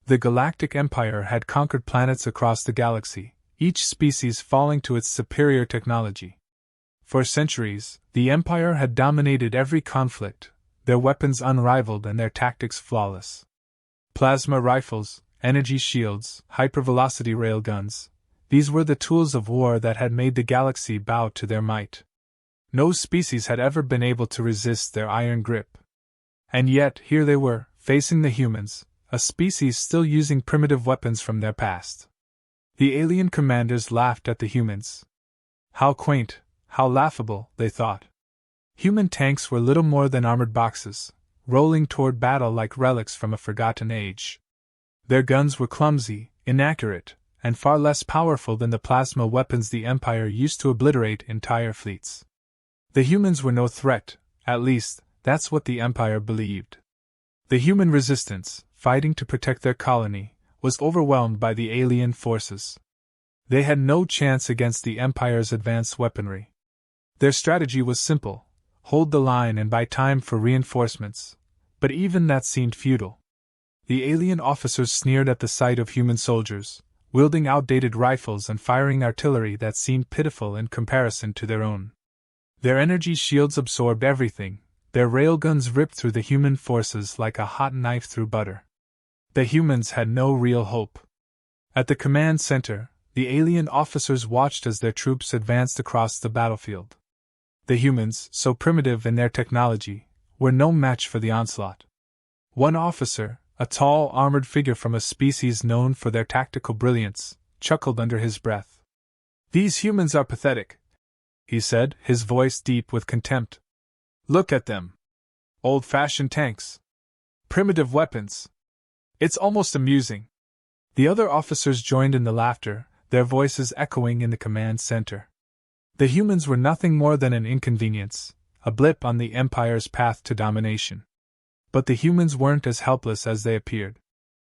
The Galactic Empire had conquered planets across the galaxy, each species falling to its superior technology. For centuries, the Empire had dominated every conflict, their weapons unrivaled and their tactics flawless. Plasma rifles, energy shields, hypervelocity railguns, these were the tools of war that had made the galaxy bow to their might. No species had ever been able to resist their iron grip. And yet, here they were, facing the humans, a species still using primitive weapons from their past. The alien commanders laughed at the humans. How quaint, how laughable, they thought. Human tanks were little more than armored boxes, rolling toward battle like relics from a forgotten age. Their guns were clumsy, inaccurate, and far less powerful than the plasma weapons the Empire used to obliterate entire fleets. The humans were no threat, at least, that's what the Empire believed. The human resistance, fighting to protect their colony, was overwhelmed by the alien forces. They had no chance against the Empire's advanced weaponry. Their strategy was simple: hold the line and buy time for reinforcements, but even that seemed futile. The alien officers sneered at the sight of human soldiers, wielding outdated rifles and firing artillery that seemed pitiful in comparison to their own. Their energy shields absorbed everything, their railguns ripped through the human forces like a hot knife through butter. The humans had no real hope. At the command center, the alien officers watched as their troops advanced across the battlefield. The humans, so primitive in their technology, were no match for the onslaught. One officer, a tall, armored figure from a species known for their tactical brilliance, chuckled under his breath. "These humans are pathetic," he said, his voice deep with contempt. "Look at them. Old-fashioned tanks. Primitive weapons. It's almost amusing." The other officers joined in the laughter, their voices echoing in the command center. The humans were nothing more than an inconvenience, a blip on the Empire's path to domination. But the humans weren't as helpless as they appeared.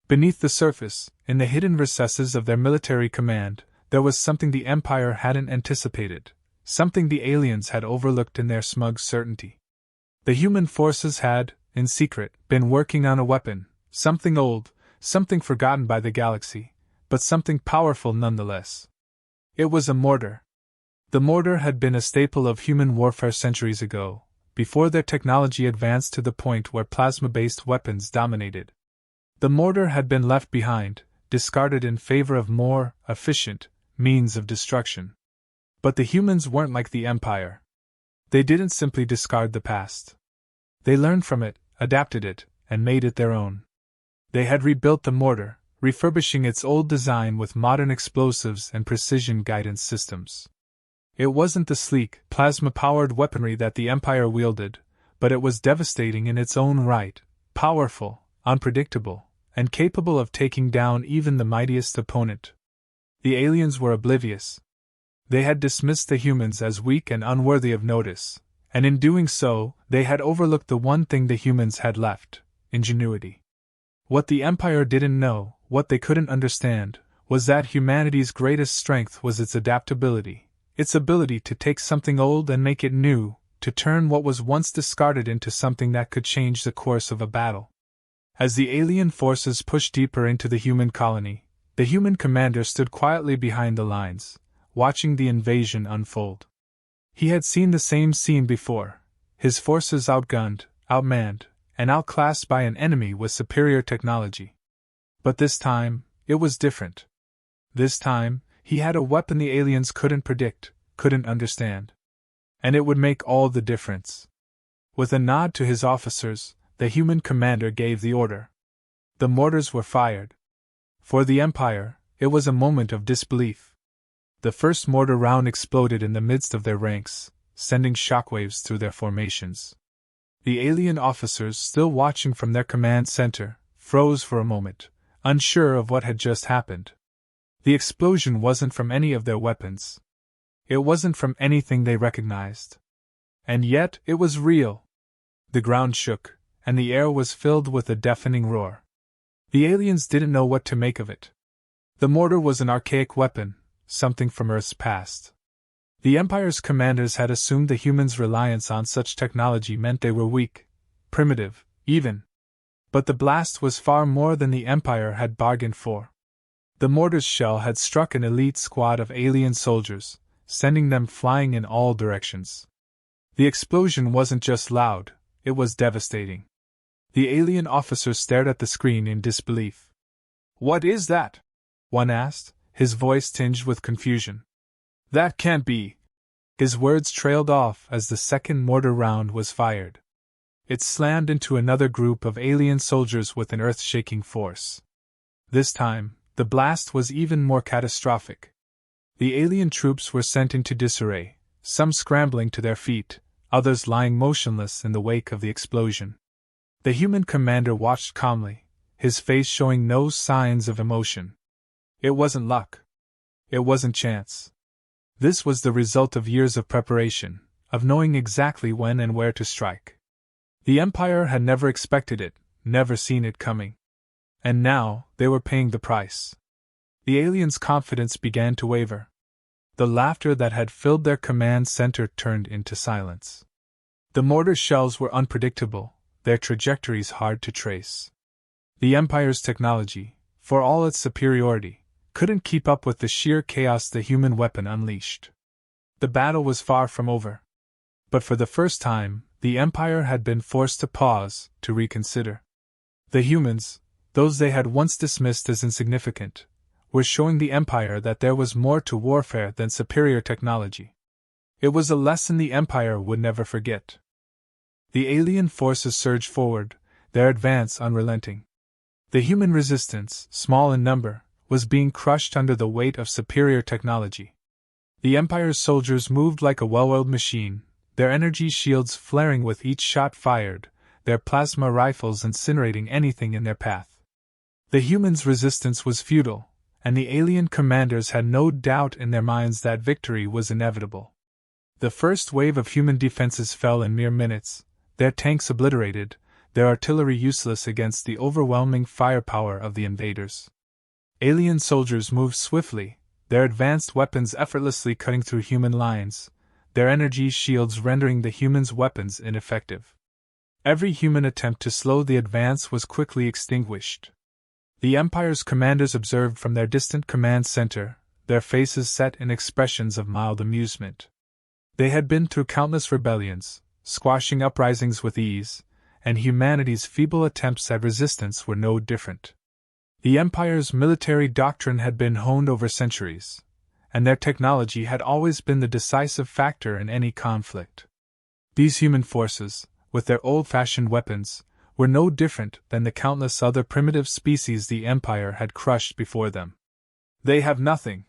Beneath the surface, in the hidden recesses of their military command, there was something the Empire hadn't anticipated, something the aliens had overlooked in their smug certainty. The human forces had, in secret, been working on a weapon, something old, something forgotten by the galaxy, but something powerful nonetheless. It was a mortar. The mortar had been a staple of human warfare centuries ago, before their technology advanced to the point where plasma-based weapons dominated. The mortar had been left behind, discarded in favor of more efficient means of destruction. But the humans weren't like the Empire. They didn't simply discard the past. They learned from it, adapted it, and made it their own. They had rebuilt the mortar, refurbishing its old design with modern explosives and precision guidance systems. It wasn't the sleek, plasma-powered weaponry that the Empire wielded, but it was devastating in its own right, powerful, unpredictable, and capable of taking down even the mightiest opponent. The aliens were oblivious. They had dismissed the humans as weak and unworthy of notice, and in doing so, they had overlooked the one thing the humans had left: ingenuity. What the Empire didn't know, what they couldn't understand, was that humanity's greatest strength was its adaptability, its ability to take something old and make it new, to turn what was once discarded into something that could change the course of a battle. As the alien forces pushed deeper into the human colony, the human commander stood quietly behind the lines, watching the invasion unfold. He had seen the same scene before, his forces outgunned, outmanned, and outclassed by an enemy with superior technology. But this time, it was different. This time, he had a weapon the aliens couldn't predict, couldn't understand. And it would make all the difference. With a nod to his officers, the human commander gave the order. The mortars were fired. For the Empire, it was a moment of disbelief. The first mortar round exploded in the midst of their ranks, sending shockwaves through their formations. The alien officers, still watching from their command center, froze for a moment, unsure of what had just happened. The explosion wasn't from any of their weapons. It wasn't from anything they recognized. And yet, it was real. The ground shook, and the air was filled with a deafening roar. The aliens didn't know what to make of it. The mortar was an archaic weapon, something from Earth's past. The Empire's commanders had assumed the humans' reliance on such technology meant they were weak, primitive, even. But the blast was far more than the Empire had bargained for. The mortar's shell had struck an elite squad of alien soldiers, sending them flying in all directions. The explosion wasn't just loud, it was devastating. The alien officers stared at the screen in disbelief. "What is that?" one asked, his voice tinged with confusion. "That can't be." His words trailed off as the second mortar round was fired. It slammed into another group of alien soldiers with an earth-shaking force. This time, the blast was even more catastrophic. The alien troops were sent into disarray, some scrambling to their feet, others lying motionless in the wake of the explosion. The human commander watched calmly, his face showing no signs of emotion. It wasn't luck. It wasn't chance. This was the result of years of preparation, of knowing exactly when and where to strike. The Empire had never expected it, never seen it coming. And now, they were paying the price. The aliens' confidence began to waver. The laughter that had filled their command center turned into silence. The mortar shells were unpredictable, their trajectories hard to trace. The Empire's technology, for all its superiority, couldn't keep up with the sheer chaos the human weapon unleashed. The battle was far from over. But for the first time, the Empire had been forced to pause, to reconsider. The humans, those they had once dismissed as insignificant, were showing the Empire that there was more to warfare than superior technology. It was a lesson the Empire would never forget. The alien forces surged forward, their advance unrelenting. The human resistance, small in number, was being crushed under the weight of superior technology. The Empire's soldiers moved like a well-oiled machine, their energy shields flaring with each shot fired, their plasma rifles incinerating anything in their path. The humans' resistance was futile, and the alien commanders had no doubt in their minds that victory was inevitable. The first wave of human defenses fell in mere minutes, their tanks obliterated, their artillery useless against the overwhelming firepower of the invaders. Alien soldiers moved swiftly, their advanced weapons effortlessly cutting through human lines, their energy shields rendering the humans' weapons ineffective. Every human attempt to slow the advance was quickly extinguished. The Empire's commanders observed from their distant command center, their faces set in expressions of mild amusement. They had been through countless rebellions, squashing uprisings with ease, and humanity's feeble attempts at resistance were no different. The Empire's military doctrine had been honed over centuries, and their technology had always been the decisive factor in any conflict. These human forces, with their old-fashioned weapons, were no different than the countless other primitive species the Empire had crushed before them. "They have nothing,"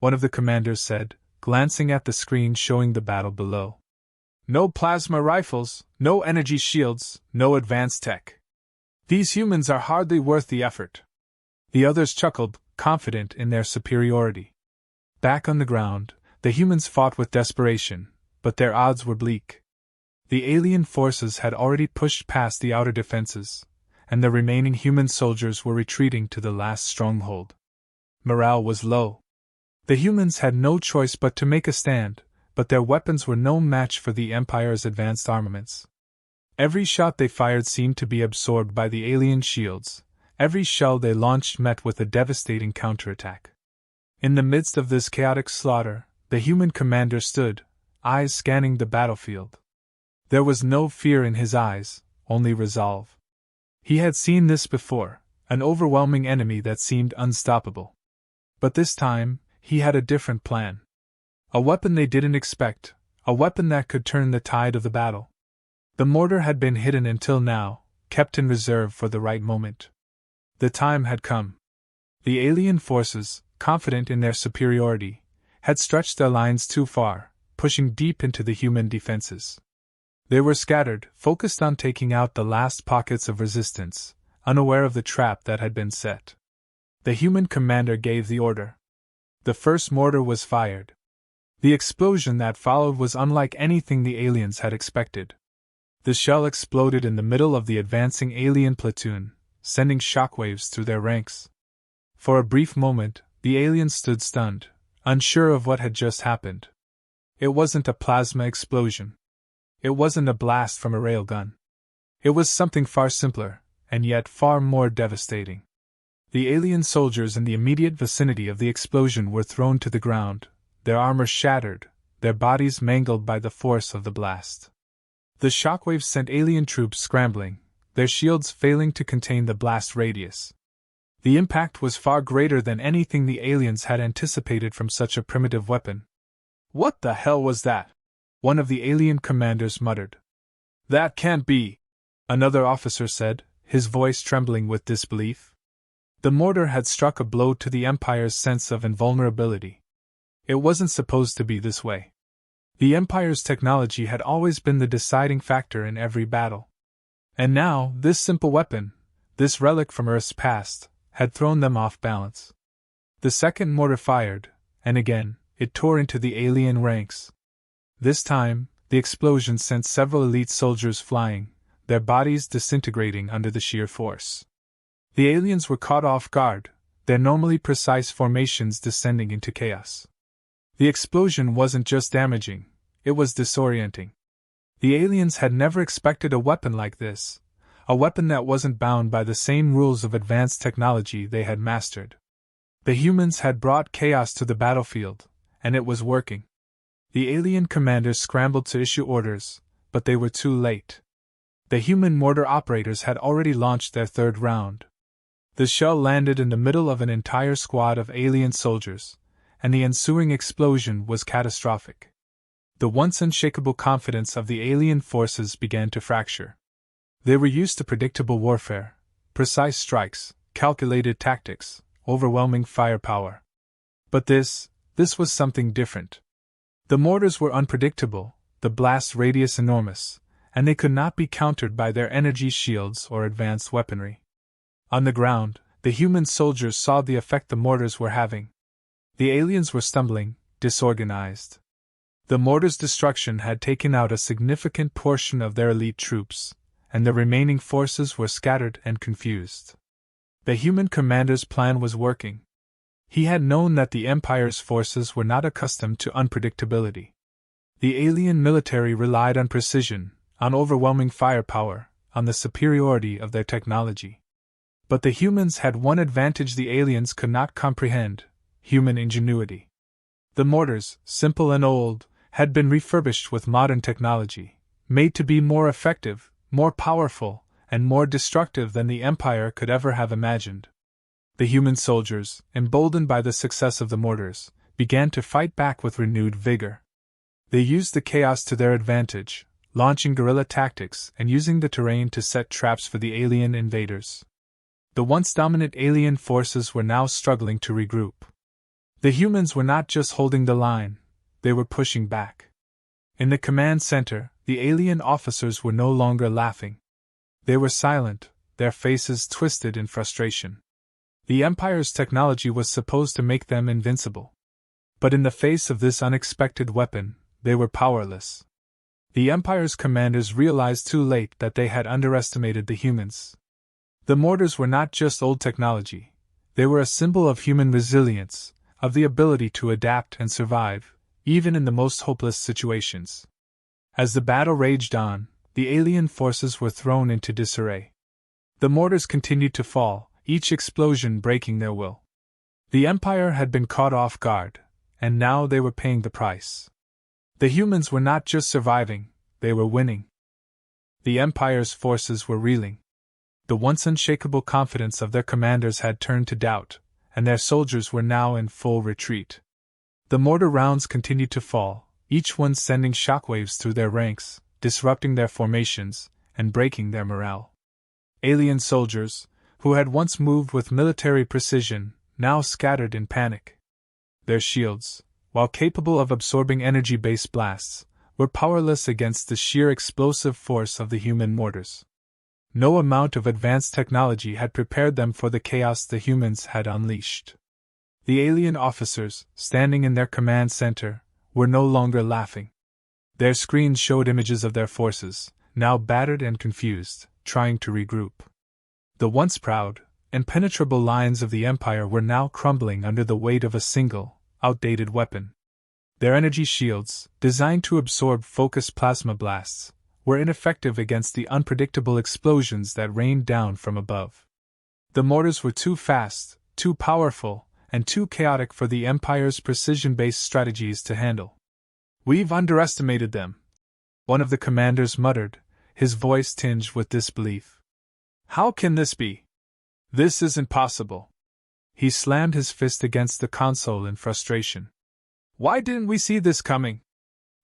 one of the commanders said, glancing at the screen showing the battle below. "No plasma rifles, no energy shields, no advanced tech. These humans are hardly worth the effort." The others chuckled, confident in their superiority. Back on the ground, the humans fought with desperation, but their odds were bleak. The alien forces had already pushed past the outer defenses, and the remaining human soldiers were retreating to the last stronghold. Morale was low. The humans had no choice but to make a stand, but their weapons were no match for the Empire's advanced armaments. Every shot they fired seemed to be absorbed by the alien shields, every shell they launched met with a devastating counterattack. In the midst of this chaotic slaughter, the human commander stood, eyes scanning the battlefield. There was no fear in his eyes, only resolve. He had seen this before, an overwhelming enemy that seemed unstoppable. But this time, he had a different plan. A weapon they didn't expect, a weapon that could turn the tide of the battle. The mortar had been hidden until now, kept in reserve for the right moment. The time had come. The alien forces, confident in their superiority, had stretched their lines too far, pushing deep into the human defenses. They were scattered, focused on taking out the last pockets of resistance, unaware of the trap that had been set. The human commander gave the order. The first mortar was fired. The explosion that followed was unlike anything the aliens had expected. The shell exploded in the middle of the advancing alien platoon, sending shockwaves through their ranks. For a brief moment, the aliens stood stunned, unsure of what had just happened. It wasn't a plasma explosion. It wasn't a blast from a railgun. It was something far simpler, and yet far more devastating. The alien soldiers in the immediate vicinity of the explosion were thrown to the ground, their armor shattered, their bodies mangled by the force of the blast. The shockwaves sent alien troops scrambling, their shields failing to contain the blast radius. The impact was far greater than anything the aliens had anticipated from such a primitive weapon. "What the hell was that?" one of the alien commanders muttered. "That can't be," another officer said, his voice trembling with disbelief. The mortar had struck a blow to the Empire's sense of invulnerability. It wasn't supposed to be this way. The Empire's technology had always been the deciding factor in every battle. And now, this simple weapon, this relic from Earth's past, had thrown them off balance. The second mortar fired, and again, it tore into the alien ranks. This time, the explosion sent several elite soldiers flying, their bodies disintegrating under the sheer force. The aliens were caught off guard, their normally precise formations descending into chaos. The explosion wasn't just damaging, it was disorienting. The aliens had never expected a weapon like this, a weapon that wasn't bound by the same rules of advanced technology they had mastered. The humans had brought chaos to the battlefield, and it was working. The alien commanders scrambled to issue orders, but they were too late. The human mortar operators had already launched their third round. The shell landed in the middle of an entire squad of alien soldiers, and the ensuing explosion was catastrophic. The once unshakable confidence of the alien forces began to fracture. They were used to predictable warfare, precise strikes, calculated tactics, overwhelming firepower. But this was something different. The mortars were unpredictable, the blast radius enormous, and they could not be countered by their energy shields or advanced weaponry. On the ground, the human soldiers saw the effect the mortars were having. The aliens were stumbling, disorganized. The mortar's destruction had taken out a significant portion of their elite troops, and the remaining forces were scattered and confused. The human commander's plan was working. He had known that the Empire's forces were not accustomed to unpredictability. The alien military relied on precision, on overwhelming firepower, on the superiority of their technology. But the humans had one advantage the aliens could not comprehend: human ingenuity. The mortars, simple and old, had been refurbished with modern technology, made to be more effective, more powerful, and more destructive than the Empire could ever have imagined. The human soldiers, emboldened by the success of the mortars, began to fight back with renewed vigor. They used the chaos to their advantage, launching guerrilla tactics and using the terrain to set traps for the alien invaders. The once dominant alien forces were now struggling to regroup. The humans were not just holding the line, they were pushing back. In the command center, the alien officers were no longer laughing. They were silent, their faces twisted in frustration. The Empire's technology was supposed to make them invincible. But in the face of this unexpected weapon, they were powerless. The Empire's commanders realized too late that they had underestimated the humans. The mortars were not just old technology, they were a symbol of human resilience, of the ability to adapt and survive, even in the most hopeless situations. As the battle raged on, the alien forces were thrown into disarray. The mortars continued to fall, each explosion breaking their will. The Empire had been caught off guard, and now they were paying the price. The humans were not just surviving, they were winning. The Empire's forces were reeling. The once unshakable confidence of their commanders had turned to doubt, and their soldiers were now in full retreat. The mortar rounds continued to fall, each one sending shockwaves through their ranks, disrupting their formations, and breaking their morale. Alien soldiers, who had once moved with military precision, now scattered in panic. Their shields, while capable of absorbing energy-based blasts, were powerless against the sheer explosive force of the human mortars. No amount of advanced technology had prepared them for the chaos the humans had unleashed. The alien officers, standing in their command center, were no longer laughing. Their screens showed images of their forces, now battered and confused, trying to regroup. The once proud, impenetrable lines of the Empire were now crumbling under the weight of a single, outdated weapon. Their energy shields, designed to absorb focused plasma blasts, were ineffective against the unpredictable explosions that rained down from above. The mortars were too fast, too powerful, and too chaotic for the Empire's precision-based strategies to handle. "We've underestimated them," one of the commanders muttered, his voice tinged with disbelief. "How can this be? This isn't possible." He slammed his fist against the console in frustration. "Why didn't we see this coming?"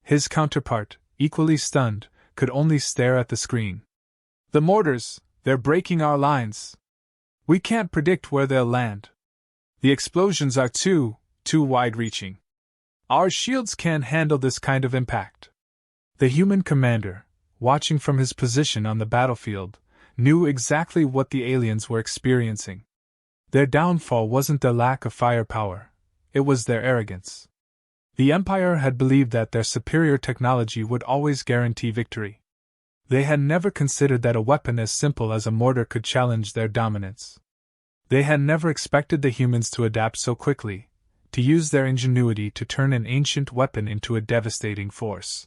His counterpart, equally stunned, could only stare at the screen. "The mortars, they're breaking our lines. We can't predict where they'll land. The explosions are too wide-reaching. Our shields can't handle this kind of impact." The human commander, watching from his position on the battlefield, knew exactly what the aliens were experiencing. Their downfall wasn't their lack of firepower, it was their arrogance. The Empire had believed that their superior technology would always guarantee victory. They had never considered that a weapon as simple as a mortar could challenge their dominance. They had never expected the humans to adapt so quickly, to use their ingenuity to turn an ancient weapon into a devastating force.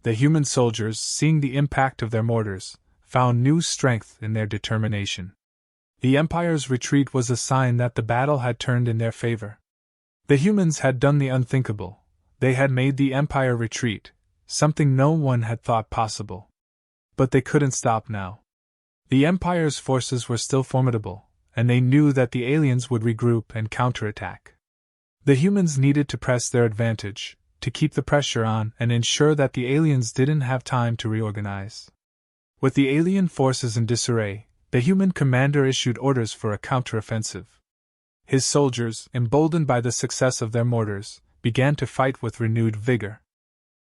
The human soldiers, seeing the impact of their mortars, found new strength in their determination. The Empire's retreat was a sign that the battle had turned in their favor. The humans had done the unthinkable. They had made the Empire retreat, something no one had thought possible. But they couldn't stop now. The Empire's forces were still formidable, and they knew that the aliens would regroup and counterattack. The humans needed to press their advantage, to keep the pressure on and ensure that the aliens didn't have time to reorganize. With the alien forces in disarray, the human commander issued orders for a counteroffensive. His soldiers, emboldened by the success of their mortars, began to fight with renewed vigor.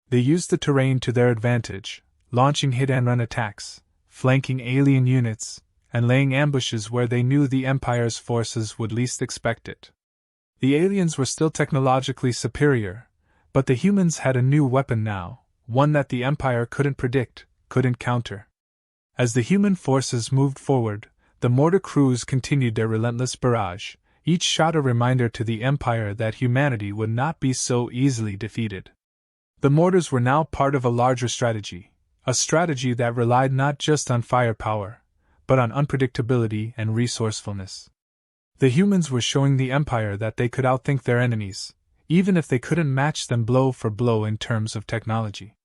They used the terrain to their advantage, launching hit-and-run attacks, flanking alien units, and laying ambushes where they knew the Empire's forces would least expect it. The aliens were still technologically superior, but the humans had a new weapon now, one that the Empire couldn't predict, couldn't counter. As the human forces moved forward, the mortar crews continued their relentless barrage, each shot a reminder to the Empire that humanity would not be so easily defeated. The mortars were now part of a larger strategy, a strategy that relied not just on firepower, but on unpredictability and resourcefulness. The humans were showing the Empire that they could outthink their enemies, even if they couldn't match them blow for blow in terms of technology.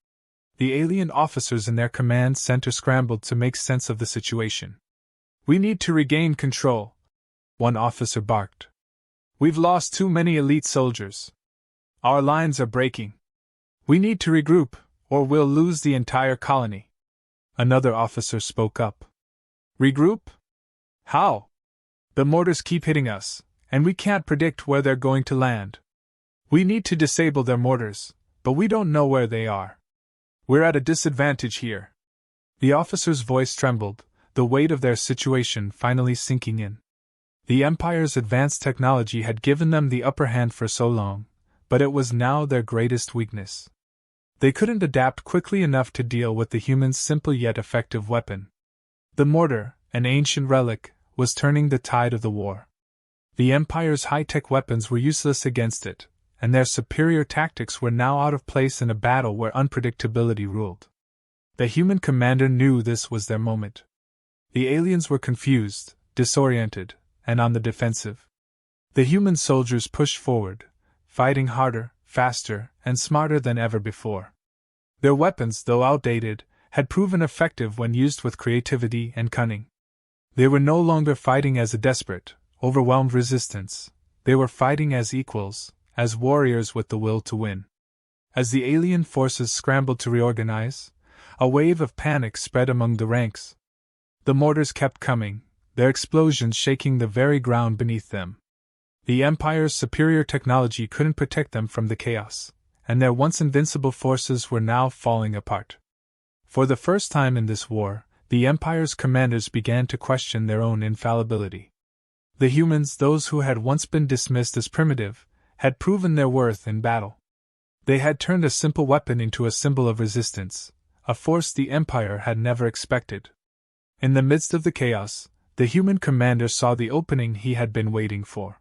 The alien officers in their command center scrambled to make sense of the situation. "We need to regain control," one officer barked. "We've lost too many elite soldiers. Our lines are breaking. We need to regroup, or we'll lose the entire colony." Another officer spoke up. "Regroup? How? The mortars keep hitting us, and we can't predict where they're going to land. We need to disable their mortars, but we don't know where they are. We're at a disadvantage here." The officer's voice trembled, the weight of their situation finally sinking in. The Empire's advanced technology had given them the upper hand for so long, but it was now their greatest weakness. They couldn't adapt quickly enough to deal with the humans' simple yet effective weapon. The mortar, an ancient relic, was turning the tide of the war. The Empire's high-tech weapons were useless against it, and their superior tactics were now out of place in a battle where unpredictability ruled. The human commander knew this was their moment. The aliens were confused, disoriented, and on the defensive. The human soldiers pushed forward, fighting harder, faster, and smarter than ever before. Their weapons, though outdated, had proven effective when used with creativity and cunning. They were no longer fighting as a desperate, overwhelmed resistance. They were fighting as equals, as warriors with the will to win. As the alien forces scrambled to reorganize, a wave of panic spread among the ranks. The mortars kept coming, their explosions shaking the very ground beneath them. The Empire's superior technology couldn't protect them from the chaos, and their once invincible forces were now falling apart. For the first time in this war, the Empire's commanders began to question their own infallibility. The humans, those who had once been dismissed as primitive, had proven their worth in battle. They had turned a simple weapon into a symbol of resistance, a force the Empire had never expected. In the midst of the chaos, the human commander saw the opening he had been waiting for.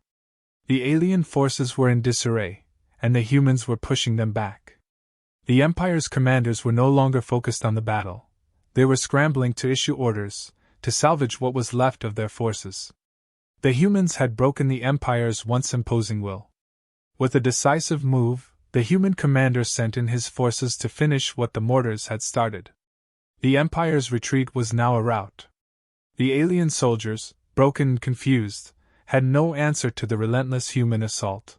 The alien forces were in disarray, and the humans were pushing them back. The Empire's commanders were no longer focused on the battle, They were scrambling to issue orders, to salvage what was left of their forces. The humans had broken the Empire's once imposing will. With a decisive move, the human commander sent in his forces to finish what the Mortars had started. The Empire's retreat was now a rout. The alien soldiers, broken and confused, had no answer to the relentless human assault.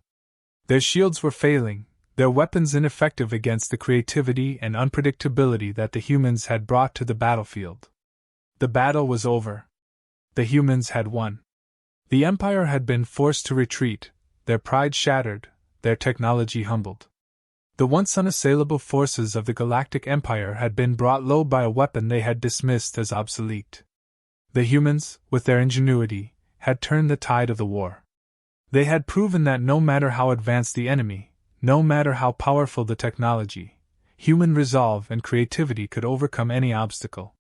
Their shields were failing, their weapons ineffective against the creativity and unpredictability that the humans had brought to the battlefield. The battle was over. The humans had won. The Empire had been forced to retreat, their pride shattered, their technology humbled. The once unassailable forces of the Galactic Empire had been brought low by a weapon they had dismissed as obsolete. The humans, with their ingenuity, had turned the tide of the war. They had proven that no matter how advanced the enemy, no matter how powerful the technology, human resolve and creativity could overcome any obstacle.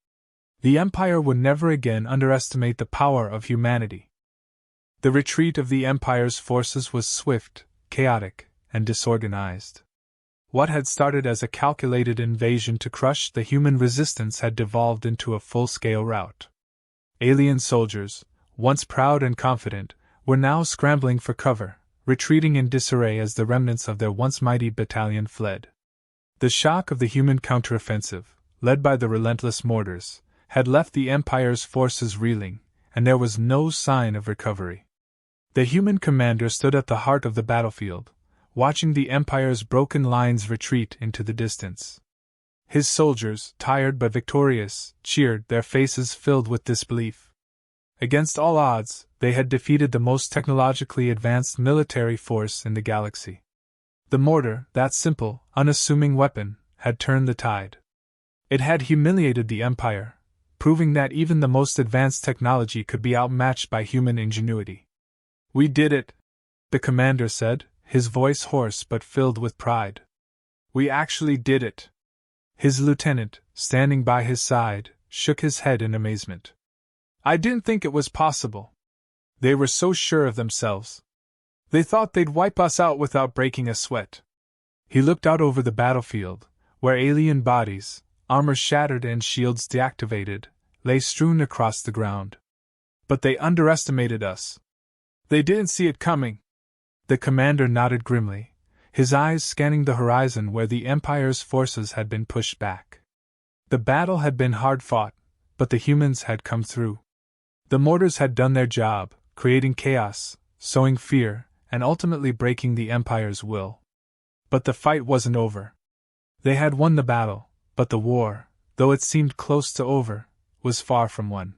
The Empire would never again underestimate the power of humanity. The retreat of the Empire's forces was swift, chaotic, and disorganized. What had started as a calculated invasion to crush the human resistance had devolved into a full-scale rout. Alien soldiers, once proud and confident, were now scrambling for cover, retreating in disarray as the remnants of their once mighty battalion fled. The shock of the human counteroffensive, led by the relentless Mortars, had left the Empire's forces reeling, and there was no sign of recovery. The human commander stood at the heart of the battlefield, watching the Empire's broken lines retreat into the distance. His soldiers, tired but victorious, cheered, their faces filled with disbelief. Against all odds, they had defeated the most technologically advanced military force in the galaxy. The mortar, that simple, unassuming weapon, had turned the tide. It had humiliated the Empire, proving that even the most advanced technology could be outmatched by human ingenuity. "We did it," the commander said, his voice hoarse but filled with pride. "We actually did it." His lieutenant, standing by his side, shook his head in amazement. "I didn't think it was possible." They were so sure of themselves. They thought they'd wipe us out without breaking a sweat. He looked out over the battlefield, where alien bodies, armor shattered and shields deactivated, lay strewn across the ground. "But they underestimated us. They didn't see it coming." The commander nodded grimly, his eyes scanning the horizon where the Empire's forces had been pushed back. The battle had been hard fought, but the humans had come through. The Mortars had done their job, creating chaos, sowing fear, and ultimately breaking the Empire's will. But the fight wasn't over. They had won the battle, but the war, though it seemed close to over, was far from won.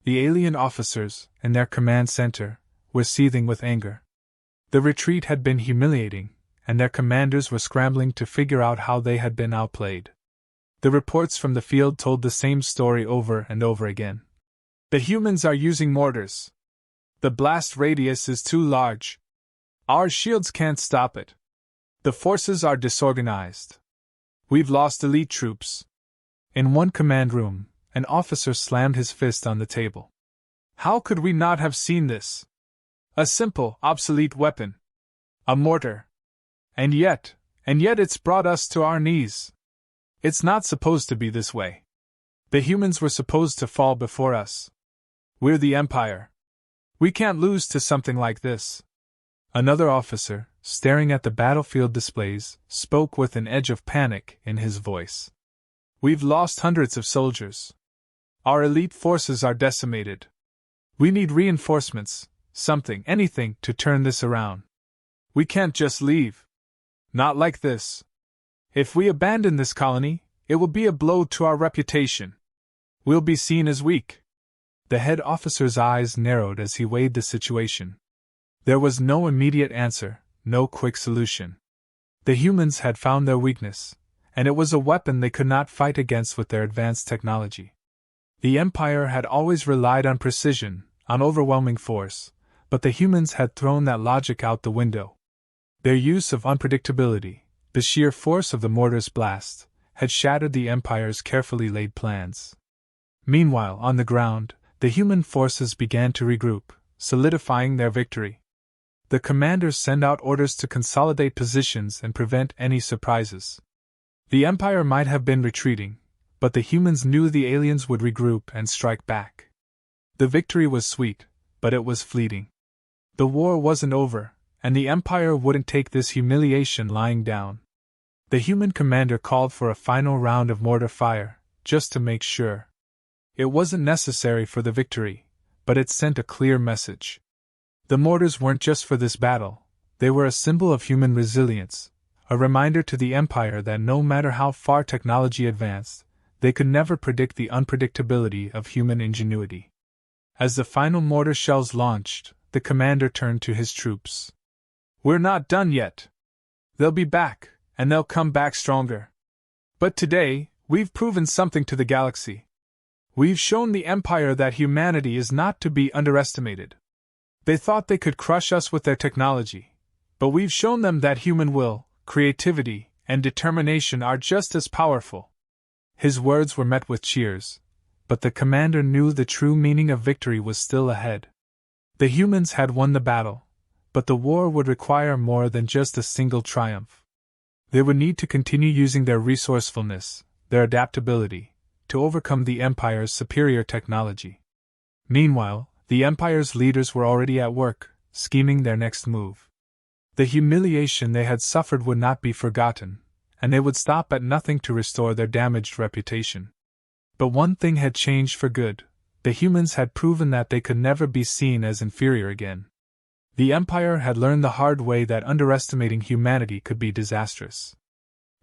The alien officers, in their command center, were seething with anger. The retreat had been humiliating, and their commanders were scrambling to figure out how they had been outplayed. The reports from the field told the same story over and over again. "The humans are using mortars. The blast radius is too large. Our shields can't stop it. The forces are disorganized. We've lost elite troops." In one command room, an officer slammed his fist on the table. "How could we not have seen this? A simple, obsolete weapon. A mortar. And yet it's brought us to our knees. It's not supposed to be this way. The humans were supposed to fall before us. We're the Empire. We can't lose to something like this." Another officer, staring at the battlefield displays, spoke with an edge of panic in his voice. "We've lost hundreds of soldiers. Our elite forces are decimated. We need reinforcements, something, anything, to turn this around. We can't just leave. Not like this. If we abandon this colony, it will be a blow to our reputation. We'll be seen as weak." The head officer's eyes narrowed as he weighed the situation. There was no immediate answer, no quick solution. The humans had found their weakness, and it was a weapon they could not fight against with their advanced technology. The Empire had always relied on precision, on overwhelming force, but the humans had thrown that logic out the window. Their use of unpredictability, the sheer force of the mortar's blast, had shattered the Empire's carefully laid plans. Meanwhile, on the ground, the human forces began to regroup, solidifying their victory. The commanders sent out orders to consolidate positions and prevent any surprises. The Empire might have been retreating, but the humans knew the aliens would regroup and strike back. The victory was sweet, but it was fleeting. The war wasn't over, and the Empire wouldn't take this humiliation lying down. The human commander called for a final round of mortar fire, just to make sure. It wasn't necessary for the victory, but it sent a clear message. The mortars weren't just for this battle, they were a symbol of human resilience, a reminder to the Empire that no matter how far technology advanced, they could never predict the unpredictability of human ingenuity. As the final mortar shells launched, the commander turned to his troops. "We're not done yet. They'll be back, and they'll come back stronger. But today, we've proven something to the galaxy. We've shown the Empire that humanity is not to be underestimated. They thought they could crush us with their technology, but we've shown them that human will, creativity, and determination are just as powerful." His words were met with cheers, but the commander knew the true meaning of victory was still ahead. The humans had won the battle, but the war would require more than just a single triumph. They would need to continue using their resourcefulness, their adaptability, to overcome the Empire's superior technology. Meanwhile, the Empire's leaders were already at work, scheming their next move. The humiliation they had suffered would not be forgotten, and they would stop at nothing to restore their damaged reputation. But one thing had changed for good: the humans had proven that they could never be seen as inferior again. The Empire had learned the hard way that underestimating humanity could be disastrous.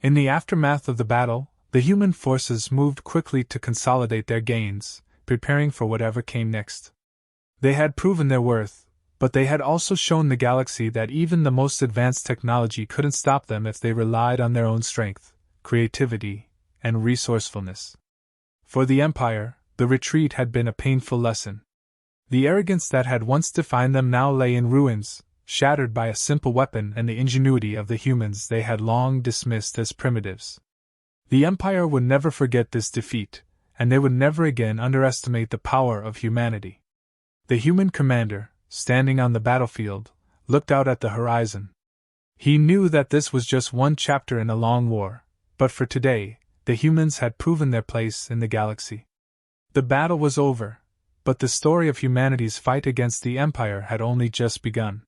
In the aftermath of the battle, the human forces moved quickly to consolidate their gains, preparing for whatever came next. They had proven their worth, but they had also shown the galaxy that even the most advanced technology couldn't stop them if they relied on their own strength, creativity, and resourcefulness. For the Empire, the retreat had been a painful lesson. The arrogance that had once defined them now lay in ruins, shattered by a simple weapon and the ingenuity of the humans they had long dismissed as primitives. The Empire would never forget this defeat, and they would never again underestimate the power of humanity. The human commander, standing on the battlefield, looked out at the horizon. He knew that this was just one chapter in a long war, but for today, the humans had proven their place in the galaxy. The battle was over, but the story of humanity's fight against the Empire had only just begun.